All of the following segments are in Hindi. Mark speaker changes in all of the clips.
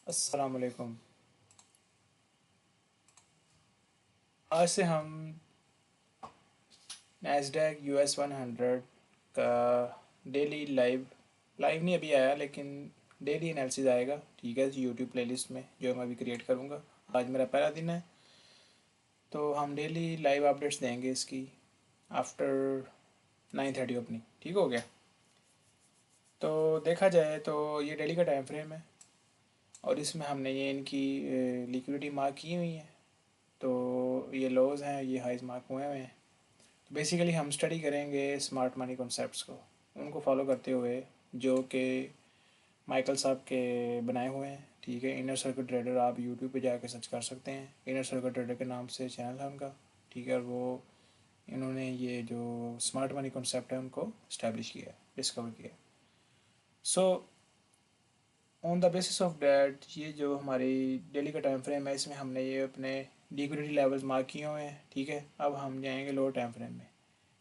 Speaker 1: अस्सलाम वालेकुम। आज से हम नैस्डैक यूएस 100 का डेली लाइव लाइव नहीं अभी आया, लेकिन डेली एनालिसिस आएगा, ठीक है, यूट्यूब प्लेलिस्ट में जो मैं अभी क्रिएट करूँगा। आज मेरा पहला दिन है, तो हम डेली लाइव अपडेट्स देंगे इसकी आफ्टर 9:30 ओपनिंग। ठीक हो गया। तो देखा जाए तो ये डेली का टाइम फ्रेम है और इसमें हमने ये इनकी लिक्विडिटी मार्क की हुई है। तो ये लोज हैं, ये हाइज मार्क हुए हुए हैं। बेसिकली हम स्टडी करेंगे स्मार्ट मनी कॉन्सेप्ट्स को, उनको फॉलो करते हुए, जो कि माइकल साहब के बनाए हुए हैं। ठीक है, इनर सर्किट ट्रेडर, आप यूट्यूब पे जाकर सर्च कर सकते हैं। इनर सर्किट ट्रेडर के नाम से चैनल है उनका। ठीक है, और वो इन्होंने ये जो स्मार्ट मनी कॉन्सेप्ट है उनको इस्टेब्लिश किया है, डिस्कवर किया है। So on the basis of that, ये जो हमारी डेली का टाइम फ्रेम है, इसमें हमने ये अपने लिक्विडिटी लेवल्स मार्क किए हुए हैं। ठीक है, अब हम जाएंगे लोअर टाइम फ्रेम में।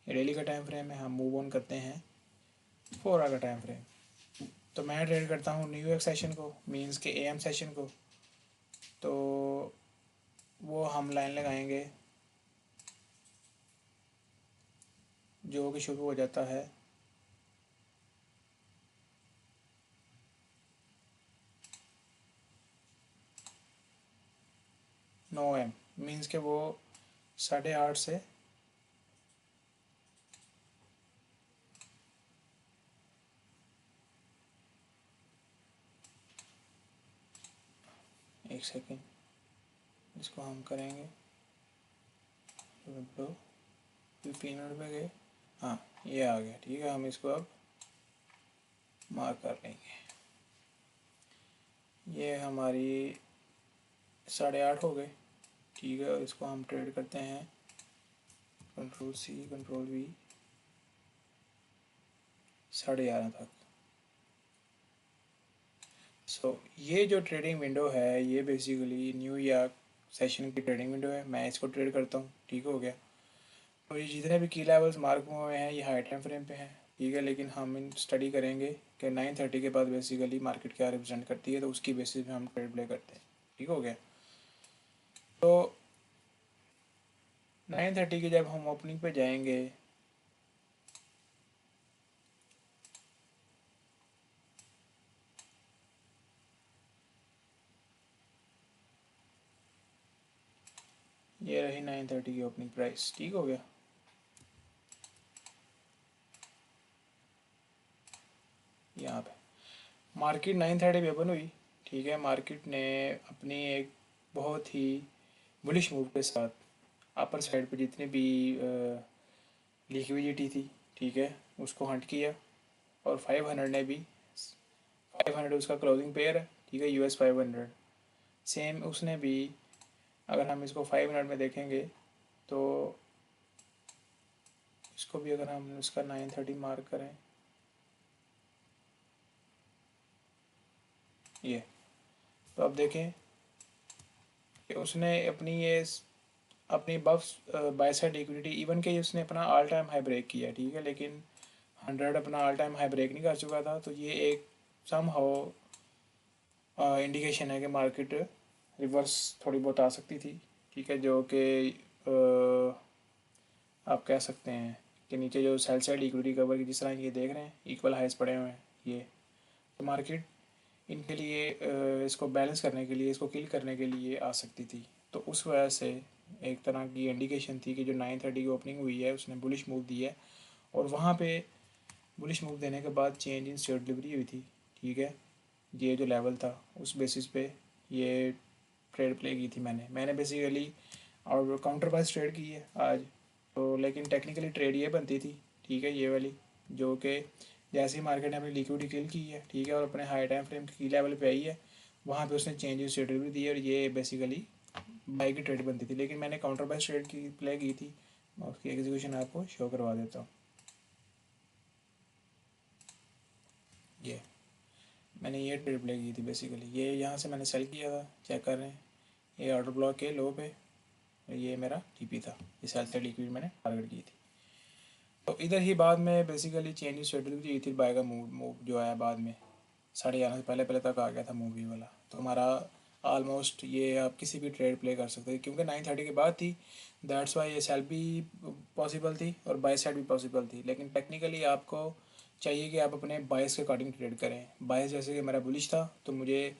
Speaker 1: ये डेली का टाइम फ्रेम है, हम मूव ऑन करते हैं 4 आवर का टाइम फ्रेम। तो मैं ट्रेड करता हूँ न्यूयॉर्क सेशन को, मींस के एएम सेशन को। तो वो हम लाइन लगाएंगे जो कि शुरू हो जाता है 9 AM, मींस के वो 8:30 से एक सेकेंड, इसको हम करेंगे तो 15 मिनट पे गए। हाँ, ये आ गया। ठीक है, हम इसको अब मार्क कर लेंगे। ये हमारी 8:30 हो गए। ठीक है, और इसको हम ट्रेड करते हैं Ctrl+C Ctrl+V 11:30 तक। ये जो ट्रेडिंग विंडो है, ये बेसिकली न्यूयॉर्क सेशन की ट्रेडिंग विंडो है। मैं इसको ट्रेड करता हूँ। ठीक हो गया। और ये जितने भी की लेवल्स मार्क हुए हैं, ये हाई टाइम फ्रेम पे हैं। ठीक है, लेकिन हम इन स्टडी करेंगे कि 9:30 के बाद बेसिकली मार्केट क्या रिप्रेजेंट करती है, तो उसकी बेसिस पे हम ट्रेड प्ले करते हैं। ठीक हो गया। तो 9:30 की जब हम ओपनिंग पे जाएंगे, ये रही 9:30 की ओपनिंग प्राइस। ठीक हो गया। यहाँ पे मार्केट 9:30 पे ओपन हुई। ठीक है, मार्केट ने अपनी एक बहुत ही बुलिश मूव के साथ अपर साइड पे जितनी भी लिक्विडिटी थी, ठीक है, उसको हंट किया। और 500 ने भी, 500 उसका क्लोजिंग पेयर है। ठीक है, यूएस 500 सेम उसने भी, अगर हम इसको 5 मिनट में देखेंगे तो इसको भी अगर हम इसका 9:30 मार्क करें, ये, तो अब देखें कि उसने अपनी बफ बाय साइड लिक्विडिटी, इवन के उसने अपना ऑल टाइम हाई ब्रेक किया। ठीक है, लेकिन 100 अपना ऑल टाइम हाई ब्रेक नहीं कर चुका था। तो ये एक सम हाउ इंडिकेशन है कि मार्केट रिवर्स थोड़ी बहुत आ सकती थी। ठीक है, जो कि आप कह सकते हैं कि नीचे जो सेल साइड इक्विटी कवर की, जिस तरह ये देख रहे हैं इक्वल हाइज पड़े हुए हैं, ये तो मार्केट इनके लिए इसको बैलेंस करने के लिए, इसको किल करने के लिए आ सकती थी। तो उस वजह से एक तरह की इंडिकेशन थी कि जो 9:30 की ओपनिंग हुई है उसने बुलिश मूव दी है। और वहाँ पे बुलिश मूव देने के बाद चेंज इन शेयर डिलीवरी हुई थी। ठीक है, ये जो लेवल था उस बेसिस पे ये ट्रेड प्ले की थी मैंने बेसिकली, और काउंटर बाइज ट्रेड की है आज। तो लेकिन टेक्निकली ट्रेड ये बनती थी, ठीक है, ये वाली, जो कि जैसे ही मार्केट ने अपनी लिक्विडिटी किल की है, ठीक है, और अपने हाई टाइम फ्रेम की लेवल पे आई है, वहाँ पे उसने चेंज शेड्यूल भी दी है, और ये बेसिकली बाई की ट्रेड बनती थी। लेकिन मैंने काउंटर बाइज ट्रेड की प्ले की थी, मैं उसकी एग्जीक्यूशन आपको शो करवा देता हूँ। ये मैंने ये ट्रेड प्ले की थी बेसिकली, ये यहाँ से मैंने सेल किया था, चेक कर रहे हैं, ये ऑर्डर ब्लॉक के लो पे, ये मेरा टीपी था, ये सेल साइड लिक्विड मैंने टारगेट की थी। तो इधर ही बाद में बेसिकली चेंज शेड्यूल भी थी, बाय का मूव मूव जो आया बाद में, 11:30 से पहले पहले तक आ गया था मूवी वाला। तो हमारा ऑलमोस्ट ये आप किसी भी ट्रेड प्ले कर सकते हैं, क्योंकि 9:30 के बाद थी, दैट्स वाई ये सेल भी पॉसिबल थी और बाय साइड भी पॉसिबल थी। लेकिन टेक्निकली आपको चाहिए कि आप अपने बायस के अकॉर्डिंग ट्रेड करें। बायस जैसे कि मेरा बुलिश था तो मुझे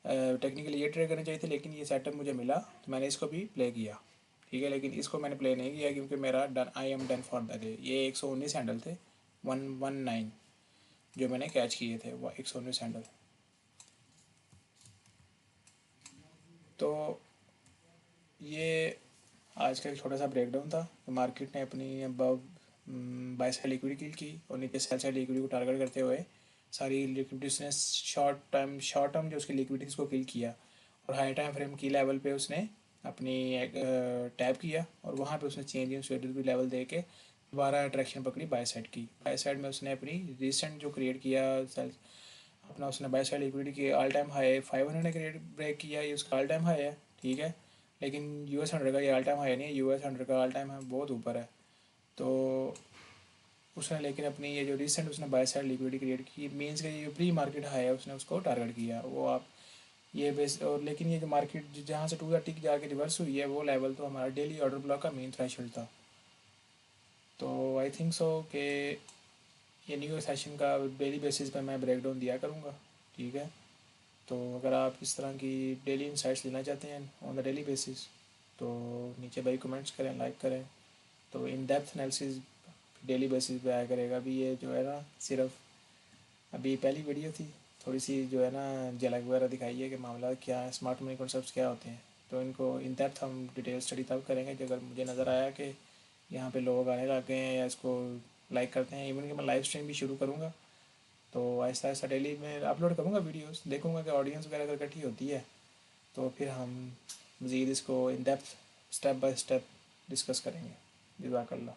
Speaker 1: टेक्निकली ये ट्रेड करना चाहिए थे, लेकिन ये सेटअप मुझे मिला तो मैंने इसको भी प्ले किया, ठीक है। लेकिन इसको मैंने प्ले नहीं किया क्योंकि मेरा done, I am done for the day. ये 119 हैंडल थे, 119 जो मैंने कैच किए थे, वो 119 हैंडल। तो ये आज का एक छोटा सा ब्रेकडाउन था। मार्केट ने अपनी अब बाय साइड लिक्विडिटी किल की और नीचे सेल साइड लिक्विडिटी को टारगेट करते हुए सारी लिक्विडिटी उसने शॉर्ट टर्म जो उसकी लिक्विडिटीज़ को किल किया, और हाई टाइम फ्रेम की लेवल पे उसने अपनी टैप किया और वहाँ पे उसने चेंज इन स्टेबिलिटी लेवल दे के दोबारा अट्रैक्शन पकड़ी बाय साइड की। बाय साइड में उसने अपनी रिसेंट जो क्रिएट किया अपना, उसने बाय साइड लिक्विडिटी की ऑल टाइम हाई 500 ने क्रिएट ब्रेक किया, ये उसका ऑल टाइम हाई है, ठीक है। लेकिन US 100 का ये ऑल टाइम हाई नहीं है, US 100 का ऑल टाइम हाई बहुत ऊपर है। तो उसने लेकिन अपनी ये जो रिसेंट उसने बाय साइड लिक्विडिटी क्रिएट की, मीन्स का ये प्री मार्केट हाई है, उसने उसको टारगेट किया वो आप ये बेस। और लेकिन ये जो मार्केट जहाँ से 230 जाके रिवर्स हुई है, वो लेवल तो हमारा डेली ऑर्डर ब्लॉक का मेन थ्रेशोल्ड था। तो आई थिंक सो कि ये न्यू सेशन का डेली बेसिस पे मैं ब्रेकडाउन दिया करूँगा, ठीक है। तो अगर आप इस तरह की डेली इंसाइट्स लेना चाहते हैं ऑन द डेली बेसिस, तो नीचे भाई कमेंट्स करें, लाइक करें। तो in depth analysis daily basis पे आया करेगा। अभी ये जो है ना सिर्फ अभी पहली वीडियो थी, थोड़ी सी जो है ना झलक वगैरह दिखाई है कि मामला क्या है, स्मार्ट मनी कॉन्सेप्ट्स क्या होते हैं। तो इनको इन डेप्थ हम डिटेल स्टडी तब करेंगे जब अगर मुझे नज़र आया कि यहाँ पे लोग आने लग गए हैं या इसको लाइक करते हैं। इवन कि मैं लाइव स्ट्रीम भी शुरू करूँगा, तो आहिस्ता आहिस्ता डेली मैं अपलोड करूँगा वीडियोस, देखूँगा कि ऑडियंस वगैरह अगर इकट्ठी होती है तो फिर हम मज़ीद इसको in depth step by step discuss करेंगे। जज़ाकल्लाह।